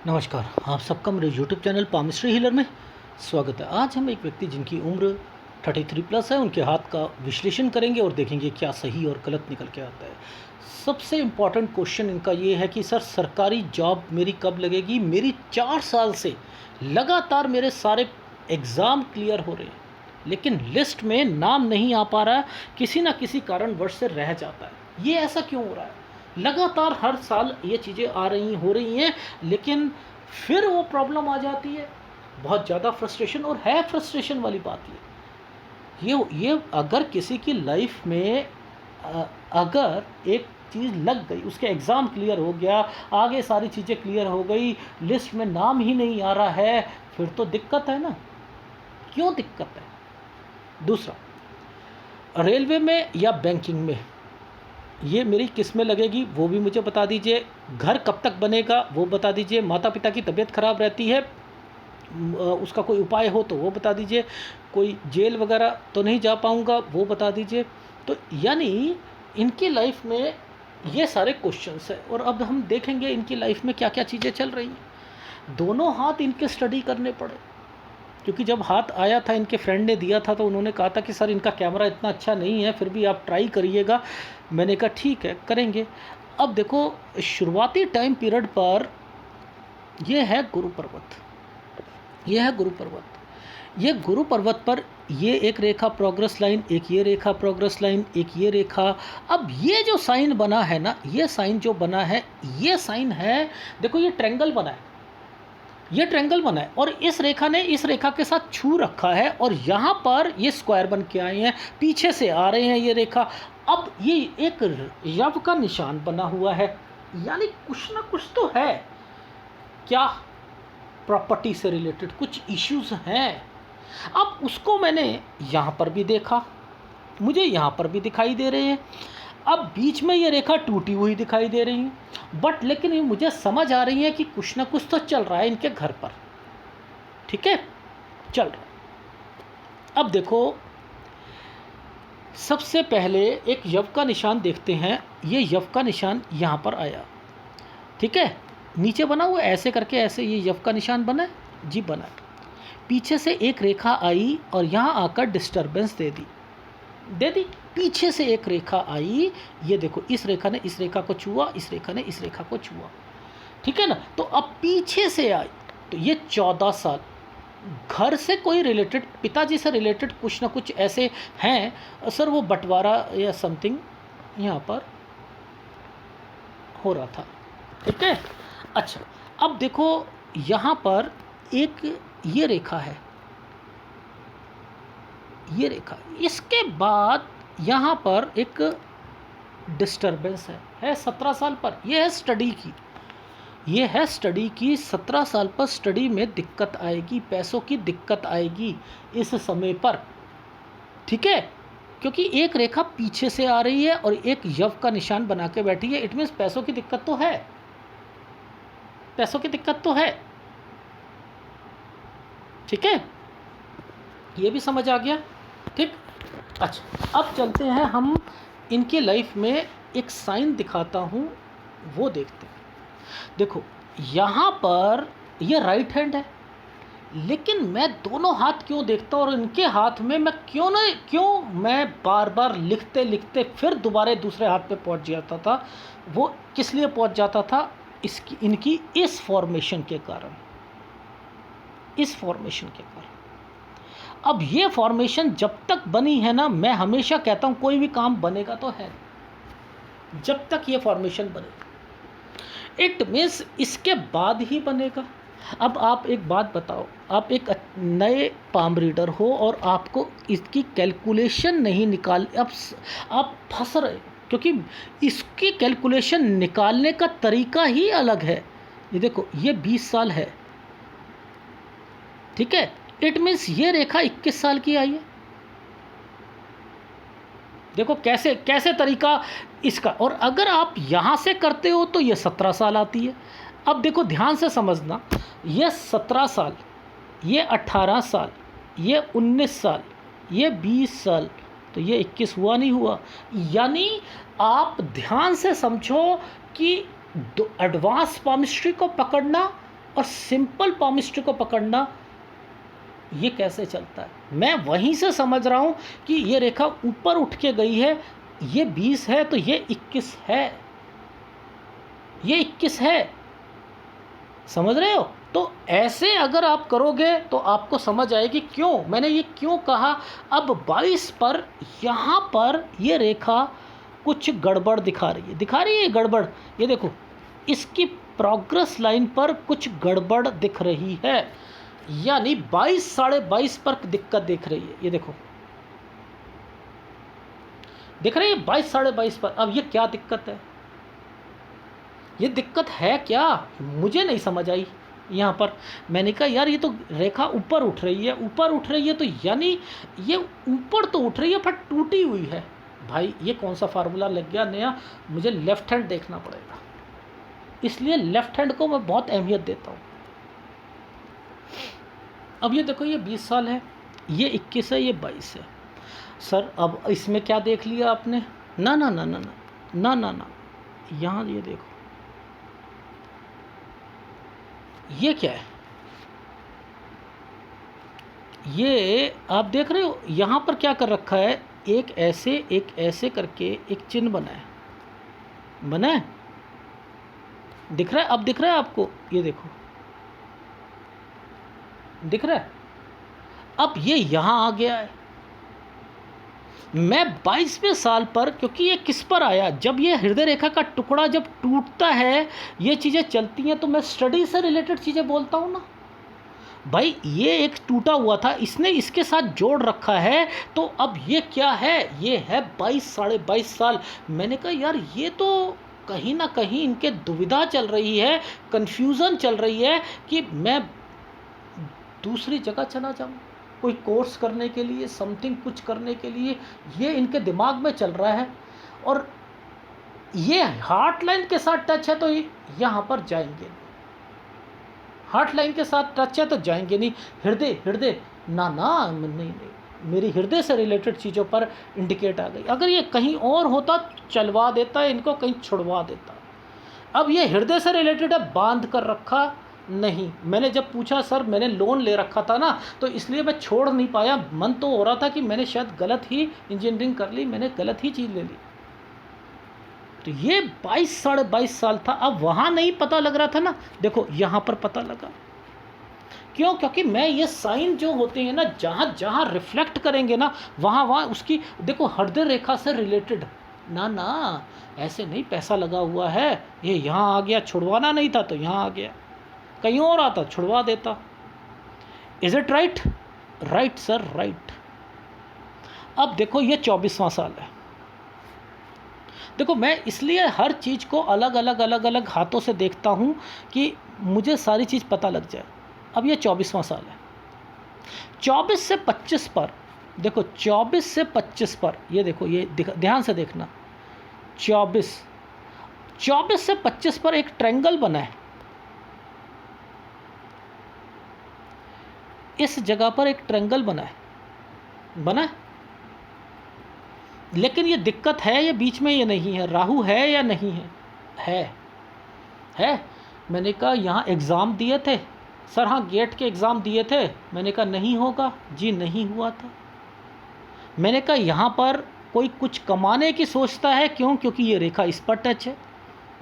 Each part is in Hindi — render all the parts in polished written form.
नमस्कार, आप सबका मेरे यूट्यूब चैनल पामिस्ट्री हीलर में स्वागत है। आज हम एक व्यक्ति जिनकी उम्र 33 प्लस है, उनके हाथ का विश्लेषण करेंगे और देखेंगे क्या सही और गलत निकल के आता है। सबसे इम्पॉर्टेंट क्वेश्चन इनका ये है कि सर सरकारी जॉब मेरी कब लगेगी। मेरी 4 साल से लगातार मेरे सारे एग्ज़ाम क्लियर हो रहे हैं, लेकिन लिस्ट में नाम नहीं आ पा रहा है, किसी ना किसी कारणवश से रह जाता है। ये ऐसा क्यों हो रहा है? लगातार हर साल ये चीज़ें आ रही हो रही हैं, लेकिन फिर वो प्रॉब्लम आ जाती है। बहुत ज़्यादा फ्रस्ट्रेशन, और है फ्रस्ट्रेशन वाली बात ये अगर किसी की लाइफ में अगर एक चीज़ लग गई, उसके एग्ज़ाम क्लियर हो गया, आगे सारी चीज़ें क्लियर हो गई, लिस्ट में नाम ही नहीं आ रहा है, फिर तो दिक्कत है ना। क्यों दिक्कत है? दूसरा, रेलवे में या बैंकिंग में ये मेरी किस में लगेगी वो भी मुझे बता दीजिए। घर कब तक बनेगा वो बता दीजिए। माता पिता की तबीयत ख़राब रहती है, उसका कोई उपाय हो तो वो बता दीजिए। कोई जेल वगैरह तो नहीं जा पाऊँगा वो बता दीजिए। तो यानी इनकी लाइफ में ये सारे क्वेश्चंस हैं, और अब हम देखेंगे इनकी लाइफ में क्या क्या चीज़ें चल रही हैं। दोनों हाथ इनके स्टडी करने पड़े, क्योंकि जब हाथ आया था, इनके फ्रेंड ने दिया था, तो उन्होंने कहा था कि सर इनका कैमरा इतना अच्छा नहीं है, फिर भी आप ट्राई करिएगा। मैंने कहा ठीक है, करेंगे। अब देखो, शुरुआती टाइम पीरियड पर ये है गुरु पर्वत, ये है गुरु पर्वत। ये गुरु पर्वत पर ये एक रेखा प्रोग्रेस लाइन, एक ये रेखा प्रोग्रेस लाइन, एक ये रेखा। अब ये जो साइन बना है ना, ये साइन जो बना है, ये साइन है, देखो ये ट्रायंगल बना है, ये ट्रायंगल बना है, और इस रेखा ने इस रेखा के साथ छू रखा है, और यहाँ पर ये स्क्वायर बन के आए हैं, पीछे से आ रहे हैं ये रेखा। अब ये एक यव का निशान बना हुआ है, यानी कुछ ना कुछ तो है। क्या? प्रॉपर्टी से रिलेटेड कुछ इश्यूज हैं। अब उसको मैंने यहाँ पर भी देखा, मुझे यहाँ पर भी दिखाई दे रहे हैं। अब बीच में ये रेखा टूटी हुई दिखाई दे रही है, बट लेकिन ये मुझे समझ आ रही है कि कुछ ना कुछ तो चल रहा है इनके घर पर। ठीक है, चल रहा है। अब देखो, सबसे पहले एक यव का निशान देखते हैं। ये यव का निशान यहाँ पर आया, ठीक है, नीचे बना हुआ ऐसे करके, ऐसे ये यव का निशान बना है जी, बना है। पीछे से एक रेखा आई और यहाँ आकर डिस्टरबेंस दे दी। पीछे से एक रेखा आई, ये देखो, इस रेखा ने इस रेखा को छुआ, इस रेखा ने इस रेखा को छुआ, ठीक है ना। तो अब पीछे से आई, तो ये 14 साल घर से कोई रिलेटेड, पिताजी से रिलेटेड कुछ ना कुछ ऐसे हैं सर, वो बंटवारा या समथिंग यहाँ पर हो रहा था, ठीक है। अच्छा, अब देखो यहाँ पर एक ये रेखा है, ये रेखा, इसके बाद यहाँ पर एक डिस्टरबेंस है 17 साल पर। ये है स्टडी की, ये है स्टडी की। 17 साल पर स्टडी में दिक्कत आएगी, पैसों की दिक्कत आएगी इस समय पर, ठीक है, क्योंकि एक रेखा पीछे से आ रही है और एक यव का निशान बना के बैठी है। इट मीन्स पैसों की दिक्कत तो है, पैसों की दिक्कत तो है, ठीक है, ये भी समझ आ गया, ठीक। अच्छा, अब चलते हैं हम इनके लाइफ में, एक साइन दिखाता हूँ, वो देखते हैं। देखो यहाँ पर ये राइट हैंड है, लेकिन मैं दोनों हाथ क्यों देखता हूँ, और इनके हाथ में मैं क्यों मैं बार बार लिखते लिखते फिर दोबारा दूसरे हाथ पे पहुँच जाता था। वो किस लिए पहुँच जाता था? इसकी, इनकी इस फॉर्मेशन के कारण, इस फॉर्मेशन के कारण। अब ये फॉर्मेशन जब तक बनी है ना, मैं हमेशा कहता हूँ कोई भी काम बनेगा तो है जब तक ये फॉर्मेशन बने। इट मीन्स इसके बाद ही बनेगा। अब आप एक बात बताओ, आप एक नए पाम रीडर हो और आपको इसकी कैलकुलेशन नहीं निकाल, अब आप फंस रहे, क्योंकि इसकी कैलकुलेशन निकालने का तरीका ही अलग है। ये देखो, ये 20 साल है, ठीक है। इट मीन्स ये रेखा 21 साल की आई है। देखो कैसे कैसे तरीका इसका, और अगर आप यहाँ से करते हो तो ये 17 साल आती है। अब देखो ध्यान से समझना, ये 17 साल, ये 18 साल, ये 19 साल, ये 20 साल, तो ये 21 हुआ नहीं हुआ। यानी आप ध्यान से समझो कि एडवांस पामिस्ट्री को पकड़ना और सिंपल पामिस्ट्री को पकड़ना ये कैसे चलता है। मैं वहीं से समझ रहा हूँ कि ये रेखा ऊपर उठ के गई है, ये 20 है तो ये 21 है, ये 21 है, समझ रहे हो। तो ऐसे अगर आप करोगे तो आपको समझ आएगी क्यों मैंने ये क्यों कहा। अब 22 पर यहाँ पर ये रेखा कुछ गड़बड़ दिखा रही है गड़बड़। ये देखो इसकी प्रोग्रेस लाइन पर कुछ गड़बड़ दिख रही है, यानी 22 साढ़े 22 पर दिक्कत दिख रही है। ये देखो दिख रही है 22 साढ़े 22 पर। अब ये क्या दिक्कत है, ये दिक्कत है क्या, मुझे नहीं समझ आई। यहाँ पर मैंने कहा यार ये तो रेखा ऊपर उठ रही है, ऊपर उठ रही है तो यानी ये ऊपर तो उठ रही है पर टूटी हुई है। भाई ये कौन सा फार्मूला लग गया नया, मुझे लेफ्ट हैंड देखना पड़ेगा, इसलिए लेफ्ट हैंड को मैं बहुत अहमियत देता हूँ। अब ये देखो ये 20 साल है, ये 21 है, ये 22 है। सर अब इसमें क्या देख लिया आपने, ना ना ना ना ना ना ना ना, यहाँ ये देखो ये क्या है, ये आप देख रहे हो यहाँ पर क्या कर रखा है, एक ऐसे करके एक चिन्ह बना है, दिख रहा है, अब दिख रहा है आपको, ये देखो दिख रहा है। अब ये यहाँ आ गया है। मैं 22वें साल पर, क्योंकि ये किस पर आया, जब ये हृदय रेखा का टुकड़ा जब टूटता है ये चीज़ें चलती हैं, तो मैं स्टडी से रिलेटेड चीज़ें बोलता हूँ ना भाई। ये एक टूटा हुआ था, इसने इसके साथ जोड़ रखा है, तो अब ये क्या है, ये है 22 साढ़े 22 साल। मैंने कहा यार ये तो कहीं ना कहीं इनके दुविधा चल रही है, कन्फ्यूज़न चल रही है कि मैं दूसरी जगह चला जाऊँ कोई कोर्स करने के लिए, समथिंग कुछ करने के लिए, ये इनके दिमाग में चल रहा है। और ये हार्ट लाइन के साथ टच है तो यहाँ पर जाएंगे, हार्ट लाइन के साथ टच है तो जाएंगे नहीं। हृदय ना ना नहीं, मेरी हृदय से रिलेटेड चीज़ों पर इंडिकेट आ गई। अगर ये कहीं और होता चलवा देता, इनको कहीं छुड़वा देता। अब ये हृदय से रिलेटेड है, बांध कर रखा नहीं। मैंने जब पूछा सर मैंने लोन ले रखा था ना, तो इसलिए मैं छोड़ नहीं पाया, मन तो हो रहा था कि मैंने शायद गलत ही इंजीनियरिंग कर ली, मैंने गलत ही चीज़ ले ली। तो ये 22 साढ़े 22 साल था। अब वहाँ नहीं पता लग रहा था ना, देखो यहाँ पर पता लगा। क्यों, क्योंकि मैं ये साइन जो होते हैं ना, जहाँ जहाँ रिफ्लेक्ट करेंगे ना, वहाँ वहाँ उसकी देखो हृदय रेखा से रिलेटेड। ना ना ऐसे नहीं, पैसा लगा हुआ है, ये यहाँ आ गया, छुड़वाना नहीं था तो यहाँ आ गया, कहीं और आता छुड़वा देता। Is it right, right sir right. अब देखो ये 24वां साल है। देखो मैं इसलिए हर चीज़ को अलग अलग हाथों से देखता हूँ कि मुझे सारी चीज़ पता लग जाए। अब ये 24वां साल है। 24 से 25 पर देखो, 24 से 25 पर ये देखो, ये ध्यान से देखना, 24 से 25 पर एक ट्रायंगल बना है। इस जगह पर एक ट्रायंगल बना है, लेकिन ये दिक्कत है, ये बीच में ये नहीं है। राहु है या नहीं है? है। मैंने कहा यहाँ एग्ज़ाम दिए थे सर, हाँ गेट के एग्ज़ाम दिए थे। मैंने कहा नहीं होगा जी, नहीं हुआ था। मैंने कहा यहाँ पर कोई कुछ कमाने की सोचता है, क्यों, क्योंकि ये रेखा इस पर टच है,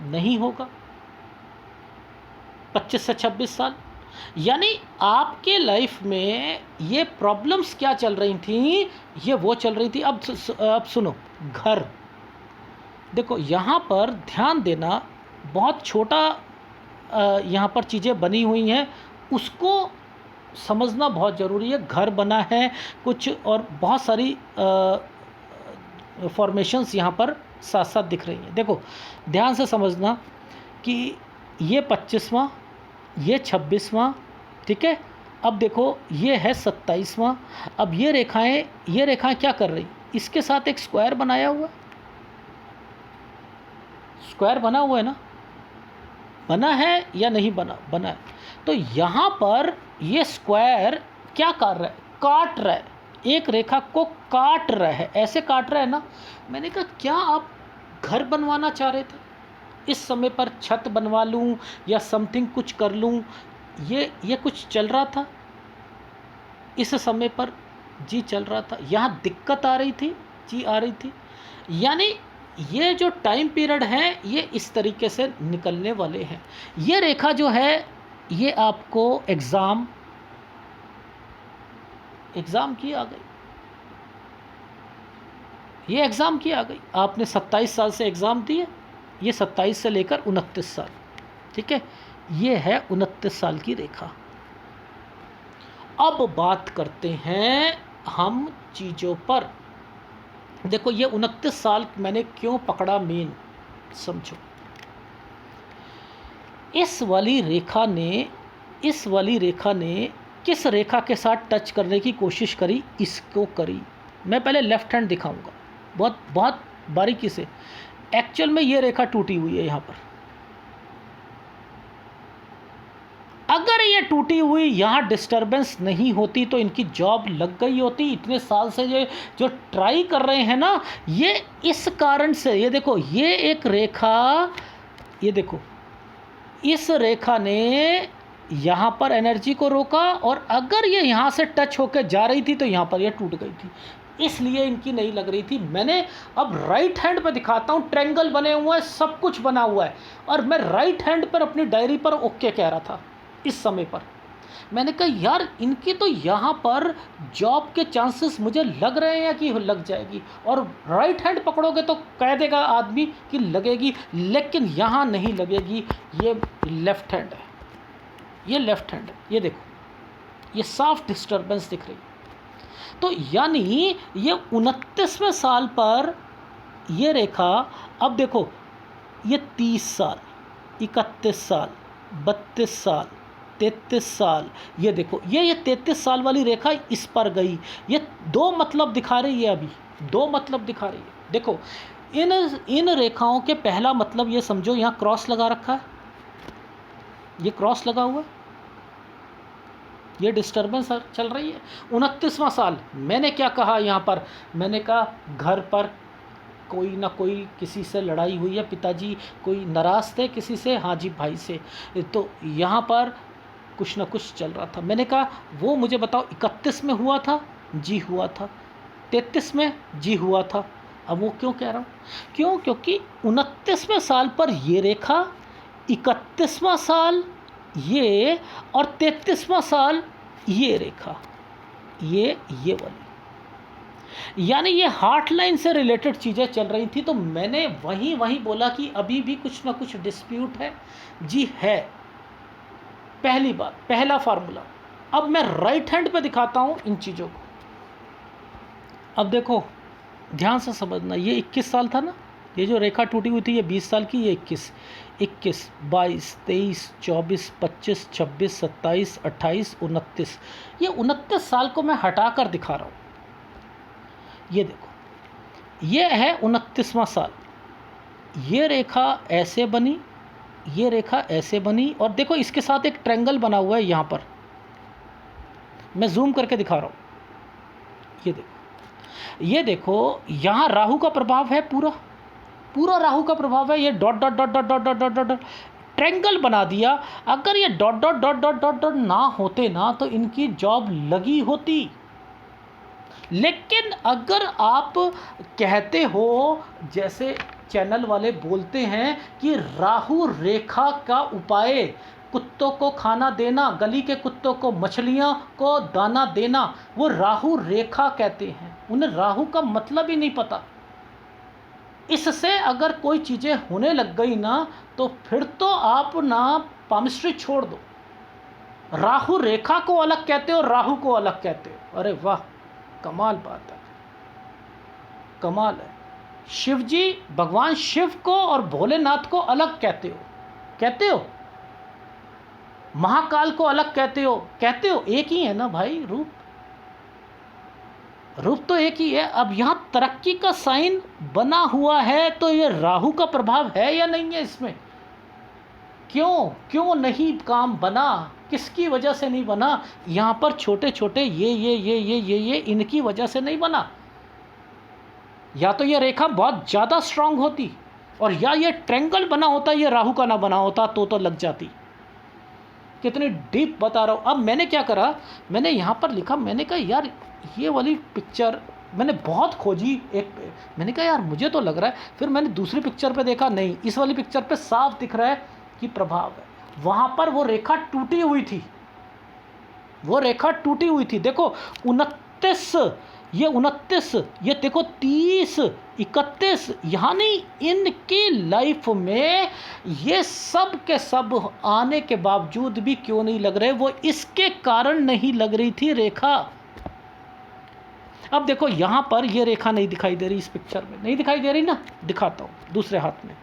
नहीं होगा। 25 से 26 साल, यानी आपके लाइफ में ये प्रॉब्लम्स क्या चल रही थी, ये वो चल रही थी। अब सुनो, घर देखो, यहाँ पर ध्यान देना, बहुत छोटा यहाँ पर चीज़ें बनी हुई हैं, उसको समझना बहुत ज़रूरी है। घर बना है कुछ, और बहुत सारी फॉर्मेशंस यहाँ पर साथ साथ दिख रही हैं। देखो ध्यान से समझना कि ये 25वां, ये 26वां, ठीक है। अब देखो ये है 27वां। अब ये रेखाएं क्या कर रही, इसके साथ एक स्क्वायर बनाया हुआ, स्क्वायर बना हुआ है ना, बना है या नहीं बना है। तो यहाँ पर ये स्क्वायर क्या कर रहा है, काट रहा है, एक रेखा को काट रहा है, ऐसे काट रहा है ना। मैंने कहा क्या आप घर बनवाना चाह रहे थे, इस समय पर छत बनवा लूँ या समथिंग कुछ कर लूँ, ये कुछ चल रहा था इस समय पर, जी चल रहा था, यहाँ दिक्कत आ रही थी, जी आ रही थी। यानी ये जो टाइम पीरियड है ये इस तरीके से निकलने वाले हैं। ये रेखा जो है ये आपको एग्ज़ाम की आ गई, ये एग्ज़ाम की आ गई। आपने 27 साल से एग्ज़ाम दिए, ये 27 से लेकर 29 साल, ठीक है, ये है 29 साल की रेखा। अब बात करते हैं हम चीज़ों पर। देखो ये 29 साल मैंने क्यों पकड़ा मेन, समझो। इस वाली रेखा ने किस रेखा के साथ टच करने की कोशिश करी, इसको करी। मैं पहले लेफ्ट हैंड दिखाऊंगा बहुत बहुत बारीकी से। एक्चुअल में ये रेखा टूटी हुई है यहाँ पर। अगर ये टूटी हुई यहाँ डिस्टरबेंस नहीं होती तो इनकी जॉब लग गई होती। इतने साल से ये जो ट्राई कर रहे हैं ना, ये इस कारण से, ये देखो ये एक रेखा, ये देखो इस रेखा ने यहाँ पर एनर्जी को रोका, और अगर ये यहाँ से टच होकर जा रही थी तो यहाँ पर ये टूट गई थी, इसलिए इनकी नहीं लग रही थी। मैंने अब राइट हैंड पे दिखाता हूँ, ट्रायंगल बने हुए हैं, सब कुछ बना हुआ है, और मैं राइट हैंड पर अपनी डायरी पर ओके कह रहा था इस समय पर। मैंने कहा यार इनकी तो यहाँ पर जॉब के चांसेस मुझे लग रहे हैं कि लग जाएगी, और राइट हैंड पकड़ोगे तो कह देगा आदमी कि लगेगी, लेकिन यहाँ नहीं लगेगी। ये लेफ्ट हैंड है, ये लेफ्ट हैंड है, ये देखो ये साफ डिस्टर्बेंस दिख रही है। तो यानी ये 29वें साल पर ये रेखा, अब देखो ये 30 साल, 31 साल, 32 साल, 33 साल, ये देखो ये 33 साल वाली रेखा इस पर गई। ये दो मतलब दिखा रही है, अभी दो मतलब दिखा रही है। देखो इन रेखाओं के पहला मतलब ये समझो, यहाँ क्रॉस लगा रखा है, ये क्रॉस लगा हुआ है, ये डिस्टर्बेंस चल रही है। 29वां साल, मैंने क्या कहा यहाँ पर, मैंने कहा घर पर कोई ना कोई किसी से लड़ाई हुई है, पिताजी कोई नाराज़ थे किसी से, हाँ जी भाई से, तो यहाँ पर कुछ ना कुछ चल रहा था। मैंने कहा वो मुझे बताओ 31 में हुआ था, जी हुआ था, 33 में जी हुआ था। अब वो क्यों कह रहा हूँ, क्यों, क्योंकि 29वें साल पर ये रेखा, 31वां साल ये, और 33वां साल ये रेखा, ये वाली, यानी ये हार्ट लाइन से रिलेटेड चीज़ें चल रही थी। तो मैंने वहीं बोला कि अभी भी कुछ ना कुछ डिस्प्यूट है, जी है। पहली बात, पहला फार्मूला। अब मैं राइट हैंड पे दिखाता हूँ इन चीज़ों को। अब देखो ध्यान से समझना, ये 21 साल था ना, ये जो रेखा टूटी हुई थी ये 20 साल की, ये 21, 22, 23, 24, 25, 26, 27, 28, 29, ये 29 साल को मैं हटा कर दिखा रहा हूँ। ये देखो ये है 29वां साल, ये रेखा ऐसे बनी, ये रेखा ऐसे बनी, और देखो इसके साथ एक ट्रायंगल बना हुआ है यहाँ पर, मैं जूम करके दिखा रहा हूँ। ये देखो यहाँ राहु का प्रभाव है, पूरा राहु का प्रभाव है। ये dot dot dot dot dot dot dot dot triangle बना दिया। अगर ये dot dot dot dot dot dot ना होते ना तो इनकी जॉब लगी होती। लेकिन अगर आप कहते हो, जैसे चैनल वाले बोलते हैं कि राहु रेखा का उपाय कुत्तों को खाना देना, गली के कुत्तों को मछलियां को दाना देना, वो राहु रेखा कहते हैं। उन्हें राहु का मतलब ही नहीं पता। इससे अगर कोई चीज़ें होने लग गई ना तो फिर तो आप ना पामिस्ट्री छोड़ दो। राहु रेखा को अलग कहते हो, राहु को अलग कहते हो। अरे वाह, कमाल बात है, कमाल है। शिव जी, भगवान शिव को और भोलेनाथ को अलग कहते हो, महाकाल को अलग कहते हो, एक ही है ना भाई, रूप तो एक ही है। अब यहाँ तरक्की का साइन बना हुआ है तो ये राहु का प्रभाव है या नहीं है इसमें? क्यों नहीं काम बना, किसकी वजह से नहीं बना? यहाँ पर छोटे छोटे ये इनकी वजह से नहीं बना। या तो ये रेखा बहुत ज़्यादा स्ट्रांग होती, और या ये ट्रायंगल बना होता, ये राहु का ना बना होता तो लग जाती। कितनी डीप बता रहा हूँ। अब मैंने क्या करा, मैंने यहाँ पर लिखा, मैंने कहा यार ये वाली पिक्चर मैंने बहुत खोजी, एक मैंने कहा यार मुझे तो लग रहा है, फिर मैंने दूसरी पिक्चर पे देखा, नहीं इस वाली पिक्चर पे साफ दिख रहा है कि प्रभाव है। वहाँ पर वो रेखा टूटी हुई थी, वो रेखा टूटी हुई थी। देखो 29, ये 29, ये देखो 30, 31, यानी इनकी लाइफ में ये सब के सब आने के बावजूद भी क्यों नहीं लग रहे, वो इसके कारण नहीं लग रही थी रेखा। अब देखो यहाँ पर ये रेखा नहीं दिखाई दे रही, इस पिक्चर में नहीं दिखाई दे रही ना, दिखाता हूँ दूसरे हाथ में।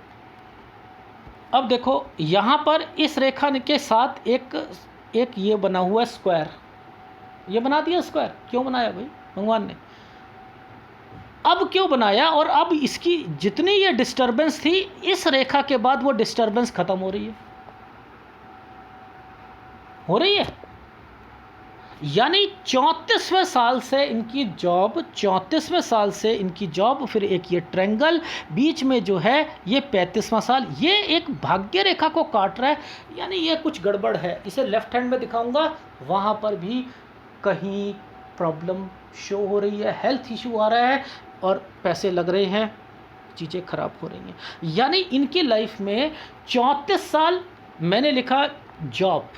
अब देखो यहाँ पर इस रेखा के साथ एक ये बना हुआ है स्क्वायर, ये बना दिया स्क्वायर। क्यों बनाया भाई भगवान ने, अब क्यों बनाया, और अब इसकी जितनी ये डिस्टरबेंस थी, इस रेखा के बाद वो डिस्टरबेंस खत्म हो रही है, हो रही है। यानी 34वें साल से इनकी जॉब, 34वें साल से इनकी जॉब, फिर एक ये ट्रायंगल बीच में जो है ये 35वां साल, ये एक भाग्य रेखा को काट रहा है। यानी ये कुछ गड़बड़ है। इसे लेफ्ट हैंड में दिखाऊंगा, वहाँ पर भी कहीं प्रॉब्लम शो हो रही है, हेल्थ इशू आ रहा है और पैसे लग रहे हैं, चीज़ें खराब हो रही हैं। यानी इनकी लाइफ में 34 साल मैंने लिखा जॉब,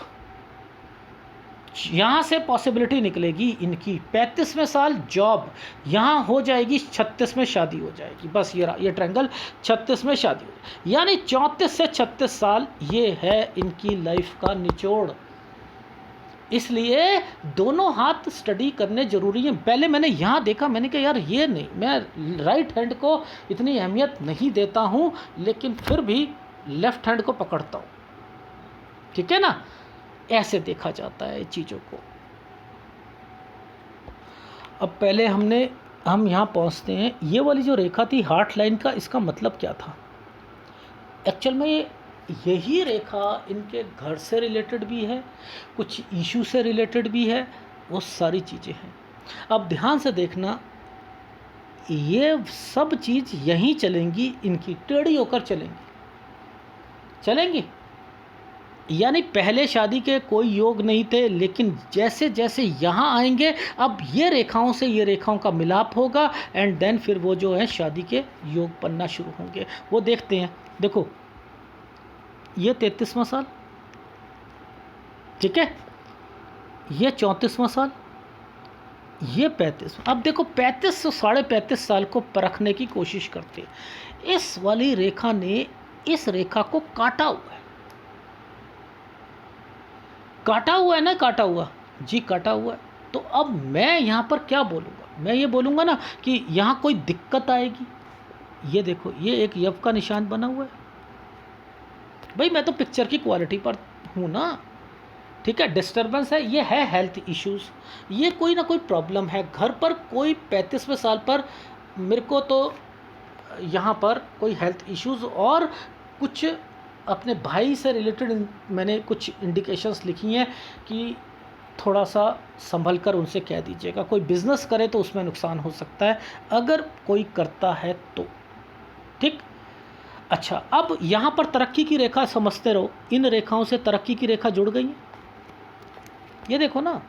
यहाँ से पॉसिबिलिटी निकलेगी इनकी 35वें साल जॉब, यहाँ हो जाएगी 36 में शादी हो जाएगी, बस ये ट्रायंगल 36 में शादी हो जाएगी। यानी 34 से 36 साल ये है इनकी लाइफ का निचोड़। इसलिए दोनों हाथ स्टडी करने ज़रूरी हैं। पहले मैंने यहाँ देखा, मैंने कहा यार ये नहीं, मैं राइट हैंड को इतनी अहमियत नहीं देता हूँ, लेकिन फिर भी लेफ्ट हैंड को पकड़ता हूँ, ठीक है ना। ऐसे देखा जाता है चीज़ों को। अब पहले हम यहाँ पहुँचते हैं। ये वाली जो रेखा थी हार्ट लाइन का, इसका मतलब क्या था एक्चुअल में, यही रेखा इनके घर से रिलेटेड भी है, कुछ इशू से रिलेटेड भी है, वो सारी चीज़ें हैं। अब ध्यान से देखना, ये सब चीज़ यहीं चलेंगी, इनकी टेढ़ी होकर चलेंगी। यानी पहले शादी के कोई योग नहीं थे, लेकिन जैसे जैसे यहाँ आएंगे, अब ये रेखाओं से ये रेखाओं का मिलाप होगा, एंड देन फिर वो जो है शादी के योग बनना शुरू होंगे। वो देखते हैं। देखो ये 33वां साल, ठीक है, ये 34वां साल, ये 35। अब देखो 35 से 35.5 साल को परखने की कोशिश करते हैं। इस वाली रेखा ने इस रेखा को काटा हुआ है, काटा हुआ है ना, काटा हुआ जी, काटा हुआ है। तो अब मैं यहाँ पर क्या बोलूँगा, मैं ये बोलूँगा ना कि यहाँ कोई दिक्कत आएगी। ये देखो ये एक यव का निशान बना हुआ है। भाई मैं तो पिक्चर की क्वालिटी पर हूँ ना, ठीक है। डिस्टर्बेंस है, ये है हेल्थ इश्यूज़, ये कोई ना कोई प्रॉब्लम है घर पर। कोई 35वें साल पर मेरे को तो यहाँ पर कोई हेल्थ इश्यूज़ और कुछ अपने भाई से रिलेटेड मैंने कुछ इंडिकेशंस लिखी हैं कि थोड़ा सा संभल कर उनसे कह दीजिएगा। कोई बिज़नेस करे तो उसमें नुकसान हो सकता है, अगर कोई करता है तो, ठीक। अच्छा, अब यहाँ पर तरक्की की रेखा समझते रहो, इन रेखाओं से तरक्की की रेखा जुड़ गई है। ये देखो ना,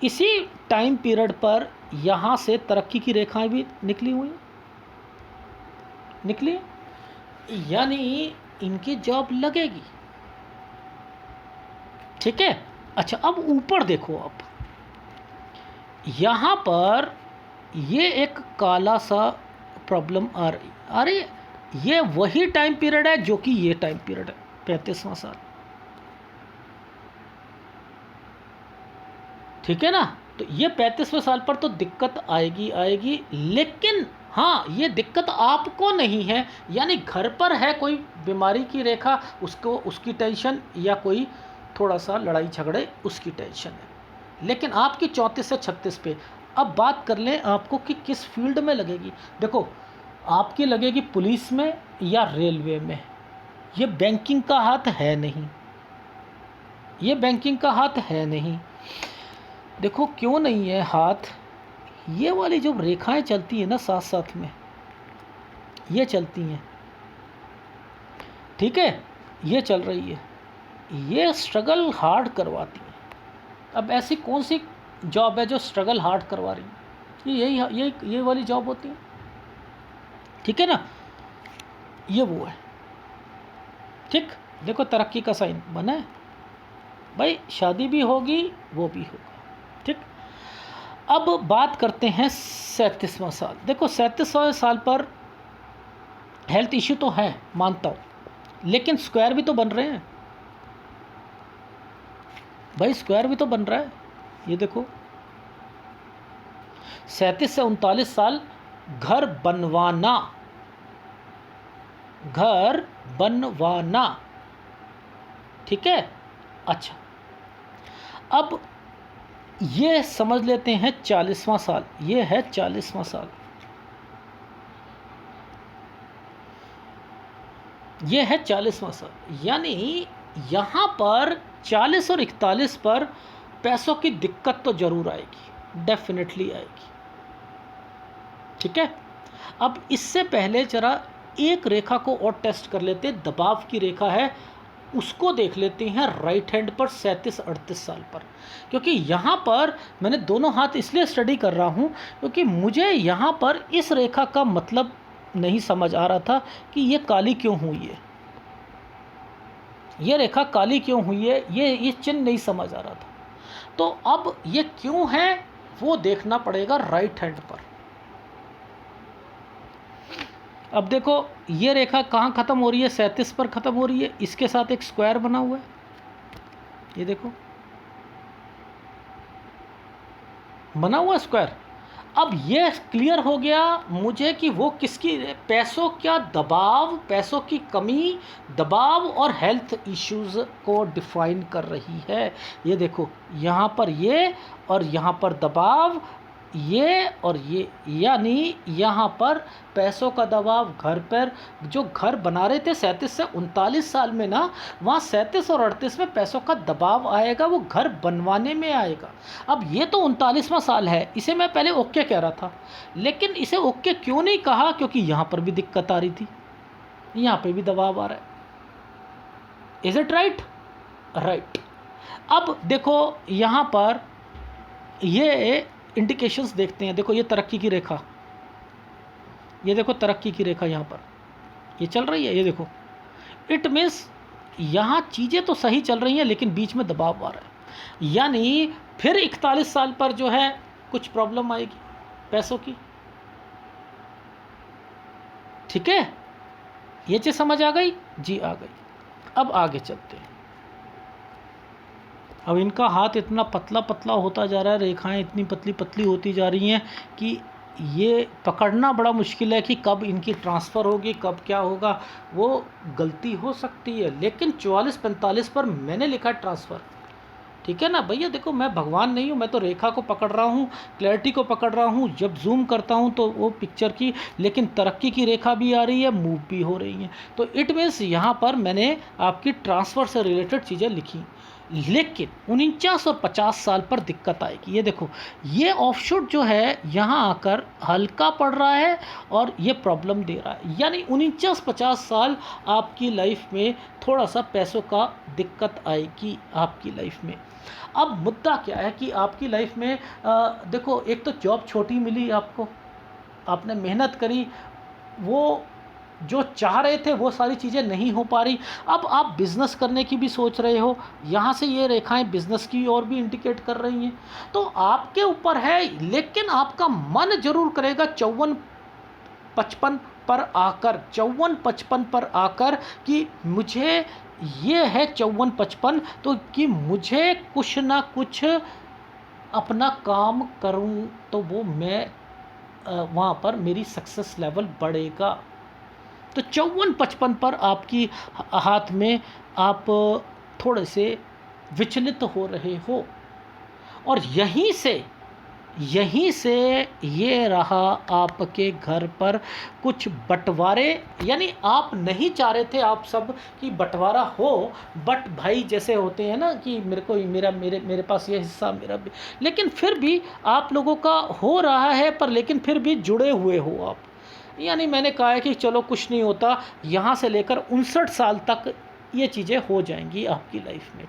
इसी टाइम पीरियड पर यहाँ से तरक्की की रेखाएं भी निकली हुई निकली, यानी इनकी जॉब लगेगी, ठीक है। अच्छा, अब ऊपर देखो, अब यहाँ पर ये एक काला सा प्रॉब्लम आ रही। अरे ये वही टाइम पीरियड है जो कि ये टाइम पीरियड है, 35वां साल, ठीक है ना। तो ये 35वें साल पर तो दिक्कत आएगी, लेकिन हाँ ये दिक्कत आपको नहीं है, यानी घर पर है कोई बीमारी की रेखा, उसको उसकी टेंशन, या कोई थोड़ा सा लड़ाई झगड़े उसकी टेंशन है, लेकिन आपकी 34 से 36 पे। अब बात कर लें आपको कि किस फील्ड में लगेगी। देखो आपकी लगेगी पुलिस में या रेलवे में। ये बैंकिंग का हाथ है नहीं, ये बैंकिंग का हाथ है नहीं। देखो क्यों नहीं है हाथ, ये वाली जो रेखाएं चलती हैं ना साथ साथ में, ये चलती हैं, ठीक है, ये चल रही है, ये स्ट्रगल हार्ड करवाती है। अब ऐसी कौन सी जॉब है जो स्ट्रगल हार्ड करवा रही है? ये वाली जॉब होती है, ठीक है ना। ये वो है, ठीक। देखो तरक्की का साइन बना है भाई, शादी भी होगी वो भी होगा, ठीक। अब बात करते हैं 37वां साल। देखो 37वां साल पर हेल्थ इश्यू तो है, मानता हूँ, लेकिन स्क्वायर भी तो बन रहे हैं भाई, स्क्वायर भी तो बन रहा है। ये देखो 37 से 39 साल, घर बनवाना, घर बनवाना, ठीक है। अच्छा, अब ये समझ लेते हैं 40वां साल, ये है 40वां साल, ये है 40वां साल। यानी यहाँ पर 40 और 41 पर पैसों की दिक्कत तो ज़रूर आएगी, डेफिनेटली आएगी, ठीक है। अब इससे पहले जरा एक रेखा को और टेस्ट कर लेते हैं, दबाव की रेखा है, उसको देख लेते हैं राइट हैंड पर 37-38 साल पर। क्योंकि यहाँ पर मैंने दोनों हाथ इसलिए स्टडी कर रहा हूँ क्योंकि मुझे यहाँ पर इस रेखा का मतलब नहीं समझ आ रहा था कि ये काली क्यों हुई है, ये रेखा काली क्यों हुई है, ये चिन्ह नहीं समझ आ रहा था। तो अब ये क्यों है वो देखना पड़ेगा राइट हैंड पर। अब देखो ये रेखा कहाँ ख़त्म हो रही है, 37 पर ख़त्म हो रही है, इसके साथ एक स्क्वायर बना हुआ है, ये देखो बना हुआ स्क्वायर। अब ये क्लियर हो गया मुझे कि वो किसकी, पैसों का दबाव, पैसों की कमी, दबाव और हेल्थ इश्यूज़ को डिफाइन कर रही है। ये देखो यहाँ पर ये और यहाँ पर दबाव, ये और ये, यानी यहाँ पर पैसों का दबाव घर पर, जो घर बना रहे थे 37 से 39 साल में ना, वहाँ 37 और 38 में पैसों का दबाव आएगा, वो घर बनवाने में आएगा। अब ये तो 39वां साल है, इसे मैं पहले ओके कह रहा था, लेकिन इसे ओके क्यों नहीं कहा, क्योंकि यहाँ पर भी दिक्कत आ रही थी, यहाँ पे भी दबाव आ रहा है। Is it right? राइट। अब देखो यहाँ पर ये इंडिकेशंस देखते हैं। देखो ये तरक्की की रेखा, ये देखो तरक्की की रेखा यहाँ पर ये चल रही है, ये देखो, इट मीन्स यहाँ चीज़ें तो सही चल रही हैं लेकिन बीच में दबाव आ रहा है। यानी फिर 41 साल पर जो है कुछ प्रॉब्लम आएगी पैसों की, ठीक है। ये चीज़ समझ आ गई जी? आ गई। अब आगे चलते हैं। अब इनका हाथ इतना पतला पतला होता जा रहा है, रेखाएं इतनी पतली पतली होती जा रही हैं कि ये पकड़ना बड़ा मुश्किल है कि कब इनकी ट्रांसफ़र होगी, कब क्या होगा, वो गलती हो सकती है। लेकिन 44-45 पर मैंने लिखा ट्रांसफ़र, ठीक है ना भैया। देखो मैं भगवान नहीं हूँ, मैं तो रेखा को पकड़ रहा हूँ, क्लैरिटी को पकड़ रहा हूँ। जब जूम करता हूँ तो वो पिक्चर की, लेकिन तरक्की की रेखा भी आ रही है, मूव भी हो रही हैं। तो इट मीन्स यहाँ पर मैंने आपकी ट्रांसफ़र से रिलेटेड चीज़ें लिखी। लेकिन 49 और 50 साल पर दिक्कत आएगी। ये देखो ये ऑफशूट जो है यहाँ आकर हल्का पड़ रहा है और ये प्रॉब्लम दे रहा है। यानी 49-50 साल आपकी लाइफ में थोड़ा सा पैसों का दिक्कत आएगी आपकी लाइफ में। अब मुद्दा क्या है कि आपकी लाइफ में देखो एक तो जॉब छोटी मिली आपको, आपने मेहनत करी, वो जो चाह रहे थे वो सारी चीज़ें नहीं हो पा रही। अब आप बिज़नेस करने की भी सोच रहे हो, यहाँ से ये रेखाएं बिज़नेस की और भी इंडिकेट कर रही हैं, तो आपके ऊपर है। लेकिन आपका मन जरूर करेगा 54-55 पर आकर, 54-55 पर आकर कि मुझे ये है 54-55, तो कि मुझे कुछ ना कुछ अपना काम करूँ तो वो मैं वहाँ पर मेरी सक्सेस लेवल बढ़ेगा। तो 54-55 पर आपकी हाथ में आप थोड़े से विचलित हो रहे हो, और यहीं से ये रहा आपके घर पर कुछ बंटवारे। यानी आप नहीं चाह रहे थे आप सब कि बंटवारा हो, बट भाई जैसे होते हैं ना कि मेरे को मेरे पास ये हिस्सा मेरा भी, लेकिन फिर भी आप लोगों का हो रहा है, पर लेकिन फिर भी जुड़े हुए हो आप। यानी मैंने कहा है कि चलो कुछ नहीं होता, यहाँ से लेकर 59 साल तक ये चीज़ें हो जाएंगी आपकी लाइफ में।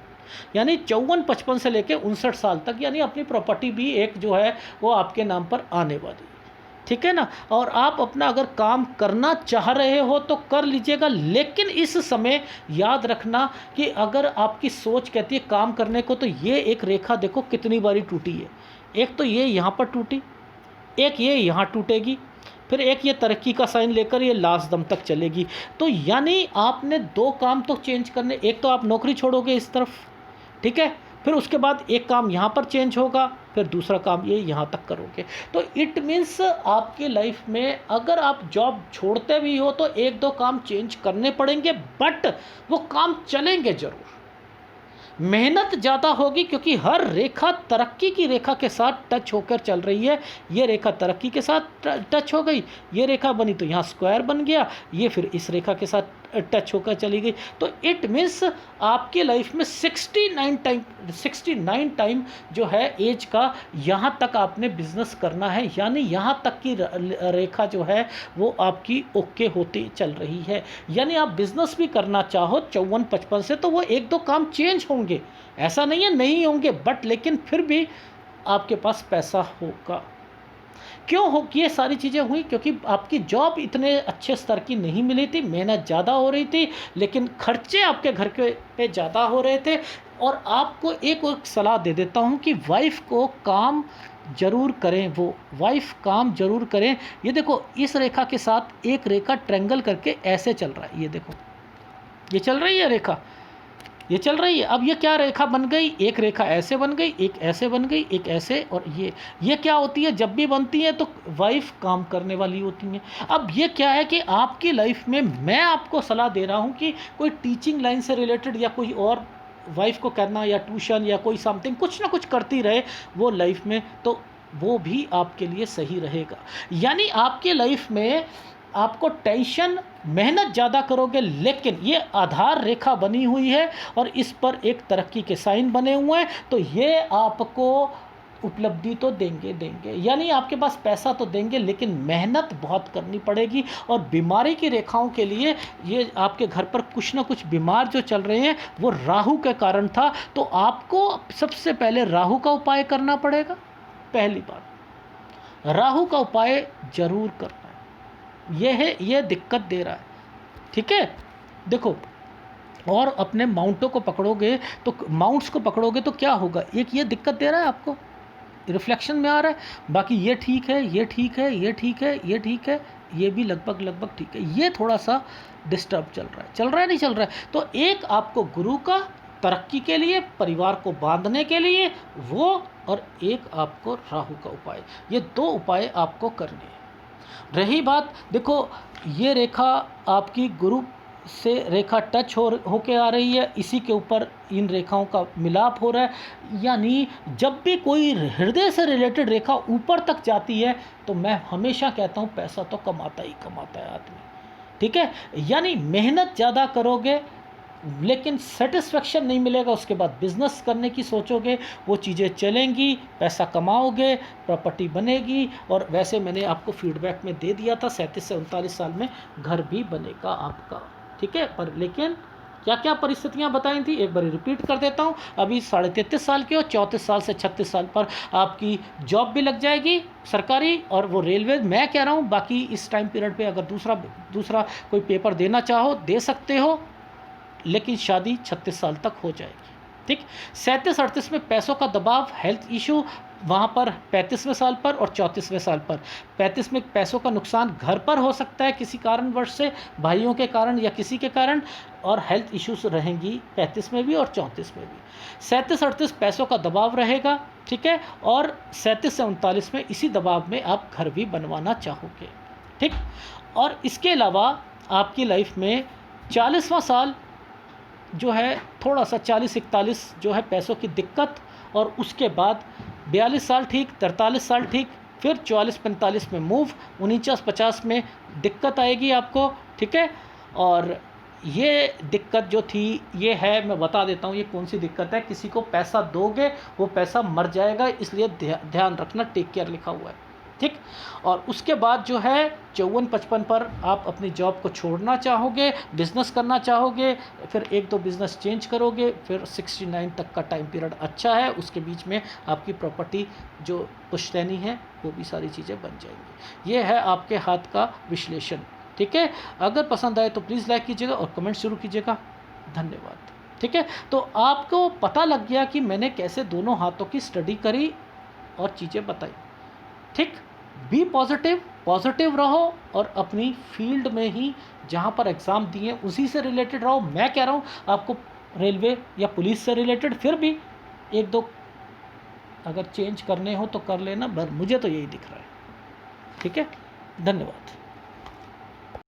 यानी 54-55 से लेके 59 साल तक, यानी अपनी प्रॉपर्टी भी एक जो है वो आपके नाम पर आने वाली है, ठीक है ना। और आप अपना अगर काम करना चाह रहे हो तो कर लीजिएगा, लेकिन इस समय याद रखना कि अगर आपकी सोच कहती है काम करने को, तो ये एक रेखा देखो कितनी बारी टूटी है। एक तो ये यहाँ पर टूटी, एक ये यहाँ टूटेगी, फिर एक ये तरक्की का साइन लेकर ये लास्ट दम तक चलेगी। तो यानी आपने दो काम तो चेंज करने, एक तो आप नौकरी छोड़ोगे इस तरफ, ठीक है, फिर उसके बाद एक काम यहाँ पर चेंज होगा, फिर दूसरा काम ये यहाँ तक करोगे। तो इट मीन्स आपकी लाइफ में अगर आप जॉब छोड़ते भी हो तो एक दो काम चेंज करने पड़ेंगे, बट वो काम चलेंगे ज़रूर। मेहनत ज़्यादा होगी क्योंकि हर रेखा तरक्की की रेखा के साथ टच होकर चल रही है। ये रेखा तरक्की के साथ टच हो गई, ये रेखा बनी तो यहाँ स्क्वायर बन गया, ये फिर इस रेखा के साथ टच होकर चली गई। तो इट मीन्स आपकी लाइफ में 69 टाइम जो है एज का यहाँ तक आपने बिजनेस करना है, यानी यहाँ तक की रेखा जो है वो आपकी ओके होती चल रही है। यानी आप बिजनेस भी करना चाहो 54-55 से तो वो एक दो काम चेंज होंगे, ऐसा नहीं है नहीं होंगे, बट लेकिन फिर भी आपके पास पैसा होगा। क्यों हो ये सारी चीज़ें हुई? क्योंकि आपकी जॉब इतने अच्छे स्तर की नहीं मिली थी, मेहनत ज़्यादा हो रही थी, लेकिन खर्चे आपके घर के पे ज़्यादा हो रहे थे। और आपको एक और सलाह दे देता हूँ कि वाइफ को काम ज़रूर करें, वो वाइफ काम ज़रूर करें। ये देखो इस रेखा के साथ एक रेखा ट्रायंगल करके ऐसे चल रहा है, ये देखो ये चल रही है रेखा, ये चल रही है। अब ये क्या रेखा बन गई, एक रेखा ऐसे बन गई, एक ऐसे बन गई, एक ऐसे, और ये क्या होती है, जब भी बनती है तो वाइफ काम करने वाली होती हैं। अब ये क्या है कि आपकी लाइफ में मैं आपको सलाह दे रहा हूँ कि कोई टीचिंग लाइन से रिलेटेड या कोई और वाइफ को करना, या ट्यूशन या कोई समथिंग कुछ ना कुछ करती रहे वो लाइफ में, तो वो भी आपके लिए सही रहेगा। यानी आपके लाइफ में आपको टेंशन, मेहनत ज़्यादा करोगे, लेकिन ये आधार रेखा बनी हुई है और इस पर एक तरक्की के साइन बने हुए हैं, तो ये आपको उपलब्धि तो देंगे। यानी आपके पास पैसा तो देंगे, लेकिन मेहनत बहुत करनी पड़ेगी। और बीमारी की रेखाओं के लिए ये आपके घर पर कुछ ना कुछ बीमार जो चल रहे हैं वो राहु के कारण था, तो आपको सबसे पहले राहु का उपाय करना पड़ेगा। पहली बात राहु का उपाय जरूर करना है, ये दिक्कत दे रहा है, ठीक है। देखो, और अपने माउंटों को पकड़ोगे तो माउंट्स को पकड़ोगे तो क्या होगा, एक ये दिक्कत दे रहा है आपको, रिफ्लेक्शन में आ रहा है, बाकी ये ठीक है, ये ठीक है, ये ठीक है, ये ठीक है, ये भी लगभग ठीक है, ये थोड़ा सा डिस्टर्ब चल रहा है नहीं चल रहा है। तो एक आपको गुरु का तरक्की के लिए, परिवार को बांधने के लिए वो, और एक आपको राहु का उपाय, ये दो उपाय आपको करने हैं। रही बात, देखो ये रेखा आपकी गुरु से रेखा टच होके आ रही है, इसी के ऊपर इन रेखाओं का मिलाप हो रहा है। यानी जब भी कोई हृदय से रिलेटेड रेखा ऊपर तक जाती है तो मैं हमेशा कहता हूँ पैसा तो कमाता ही कमाता है आदमी, ठीक है। यानी मेहनत ज़्यादा करोगे लेकिन सेटिस्फेक्शन नहीं मिलेगा, उसके बाद बिजनेस करने की सोचोगे, वो चीज़ें चलेंगी, पैसा कमाओगे, प्रॉपर्टी बनेगी। और वैसे मैंने आपको फीडबैक में दे दिया था 37 से 39 साल में घर भी बनेगा आपका, ठीक है। पर लेकिन क्या क्या परिस्थितियां बताई थी एक बार रिपीट कर देता हूं। अभी 33.5 साल के हो, 34 साल से 36 साल पर आपकी जॉब भी लग जाएगी सरकारी, और वो रेलवे मैं कह रहा हूं। बाकी इस टाइम पीरियड पे अगर दूसरा कोई पेपर देना चाहो दे सकते हो, लेकिन शादी 36 साल तक हो जाएगी, ठीक। 37-38 में पैसों का दबाव, हेल्थ इशू वहाँ पर 35वें साल पर और 34वें साल पर। 35 में पैसों का नुकसान घर पर हो सकता है किसी कारणवश से, भाइयों के कारण या किसी के कारण, और हेल्थ इश्यूज रहेंगी 35 में भी और 34 में भी। 37-38 पैसों का दबाव रहेगा, ठीक है। और 37 से 39 में इसी दबाव में आप घर भी बनवाना चाहोगे, ठीक। और इसके अलावा आपकी लाइफ में 40वां साल जो है थोड़ा सा 40-41 जो है पैसों की दिक्कत, और उसके बाद 42 साल ठीक, 43 साल ठीक, फिर 44-45 में मूव, 49-50 में दिक्कत आएगी आपको, ठीक है। और ये दिक्कत जो थी ये है, मैं बता देता हूँ ये कौन सी दिक्कत है। किसी को पैसा दोगे वो पैसा मर जाएगा, इसलिए ध्यान रखना, टेक केयर लिखा हुआ है, ठीक। और उसके बाद जो है 54-55 पर आप अपनी जॉब को छोड़ना चाहोगे, बिज़नेस करना चाहोगे, फिर 1-2 बिज़नेस चेंज करोगे, फिर 69 तक का टाइम पीरियड अच्छा है, उसके बीच में आपकी प्रॉपर्टी जो पुश्तैनी है वो भी सारी चीज़ें बन जाएंगी। ये है आपके हाथ का विश्लेषण, ठीक है। अगर पसंद आए तो प्लीज़ लाइक कीजिएगा और कमेंट शुरू कीजिएगा। धन्यवाद। ठीक है, तो आपको पता लग गया कि मैंने कैसे दोनों हाथों की स्टडी करी और चीज़ें बताई। ठीक, बी पॉजिटिव, पॉजिटिव रहो और अपनी फील्ड में ही जहाँ पर एग्ज़ाम दिए उसी से रिलेटेड रहो। मैं कह रहा हूँ आपको रेलवे या पुलिस से रिलेटेड फिर भी 1-2 अगर चेंज करने हो तो कर लेना, पर मुझे तो यही दिख रहा है। ठीक है, धन्यवाद।